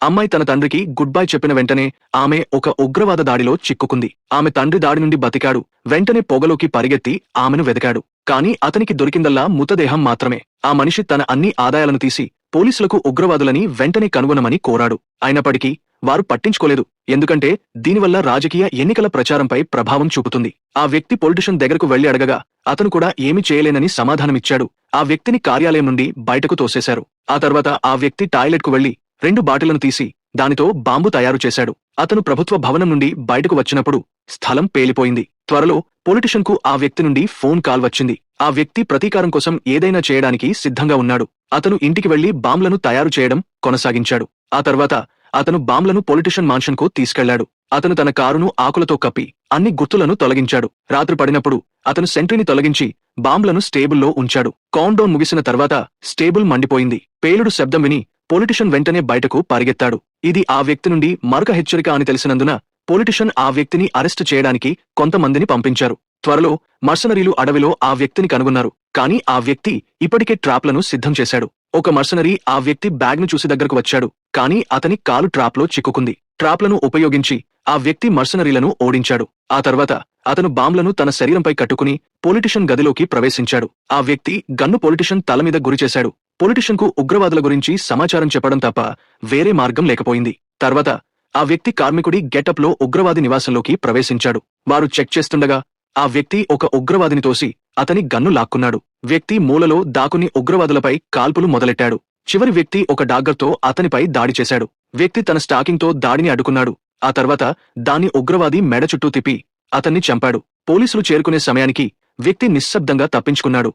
అమ్మాయి తన తండ్రికి గుడ్ బై చెప్పిన వెంటనే ఆమె ఒక ఉగ్రవాద దాడిలో చిక్కుకుంది. ఆమె తండ్రి దాడి నుండి బతికాడు. వెంటనే పొగలోకి పరిగెత్తి ఆమెను వెదికాడు. కాని అతనికి దొరికిందల్లా మృతదేహం మాత్రమే. ఆ మనిషి తన అన్ని ఆదాయాలను తీసి పోలీసులకు ఉగ్రవాదులని వెంటనే కనుగొనమని కోరాడు. అయినప్పటికీ వారు పట్టించుకోలేదు. ఎందుకంటే దీనివల్ల రాజకీయ ఎన్నికల ప్రచారంపై ప్రభావం చూపుతుంది. ఆ వ్యక్తి పొలిటిషియన్ దగ్గరకు వెళ్లి అడగగా అతను కూడా ఏమీ చేయలేనని సమాధానమిచ్చాడు. ఆ వ్యక్తిని కార్యాలయం నుండి బయటకు తోసేశారు. ఆ తర్వాత ఆ వ్యక్తి టాయిలెట్కు వెళ్లి 2 బాటిళ్లను తీసి దానితో బాంబు తయారు చేశాడు. అతను ప్రభుత్వ భవనం నుండి బయటకు వచ్చినప్పుడు స్థలం పేలిపోయింది. త్వరలో పొలిటిషియన్ కు ఆ వ్యక్తి నుండి ఫోన్ కాల్ వచ్చింది. ఆ వ్యక్తి ప్రతీకారం కోసం ఏదైనా చేయడానికి సిద్ధంగా ఉన్నాడు. అతను ఇంటికి వెళ్లి బాంబులను తయారు చేయడం కొనసాగించాడు. ఆ తర్వాత అతను బాంబులను పొలిటిషియన్ మాన్షన్ కు తీసుకెళ్లాడు. అతను తన కారును ఆకులతో కప్పి అన్ని గుర్తులను తొలగించాడు. రాత్రి పడినప్పుడు అతను సెంట్రీని తొలగించి బాంబులను స్టేబుల్లో ఉంచాడు. కౌంట్డౌన్ ముగిసిన తర్వాత స్టేబుల్ మండిపోయింది. పేలుడు శబ్దం విని పొలిటిషియన్ వెంటనే బయటకు పరిగెత్తాడు. ఇది ఆ వ్యక్తి నుండి మరొక హెచ్చరిక అని తెలిసినందున పొలిటిషియన్ ఆ వ్యక్తిని అరెస్టు చేయడానికి కొంతమందిని పంపించారు. త్వరలో మర్సనరీలు అడవిలో ఆ వ్యక్తిని కనుగొన్నారు. కానీ ఆ వ్యక్తి ఇప్పటికే ట్రాప్లను సిద్ధం చేశాడు. ఒక మర్సనరీ ఆ వ్యక్తి బ్యాగ్ను చూసి దగ్గరకు వచ్చాడు. కానీ అతని కాలు ట్రాప్లో చిక్కుకుంది. ట్రాప్లను ఉపయోగించి ఆ వ్యక్తి మర్సనరీలను ఓడించాడు. ఆ తర్వాత అతను బాంబులను తన శరీరంపై కట్టుకుని పొలిటిషియన్ గదిలోకి ప్రవేశించాడు. ఆ వ్యక్తి గన్ను పొలిటిషియన్ తల మీద గురిచేశాడు. పొలిటిషియన్ కు ఉగ్రవాదుల గురించి సమాచారం చెప్పడం తప్ప వేరే మార్గం లేకపోయింది. తర్వాత ఆ వ్యక్తి కార్మికుడి గెటప్ లో ఉగ్రవాది నివాసంలోకి ప్రవేశించాడు. వారు చెక్ చేస్తుండగా ఆ వ్యక్తి ఒక ఉగ్రవాదిని తోసి అతని గన్ను లాక్కున్నాడు. వ్యక్తి మూలలో దాకుని ఉగ్రవాదులపై కాల్పులు మొదలెట్టాడు. చివరి వ్యక్తి ఒక డాగ్గర్తో అతనిపై దాడి చేశాడు. వ్యక్తి తన స్టాకింగ్తో దాడిని అడ్డుకున్నాడు. ఆ తర్వాత దాన్ని ఉగ్రవాది మెడ చుట్టూ తిప్పి అతన్ని చంపాడు. పోలీసులు చేరుకునే సమయానికి వ్యక్తి నిశ్శబ్దంగా తప్పించుకున్నాడు.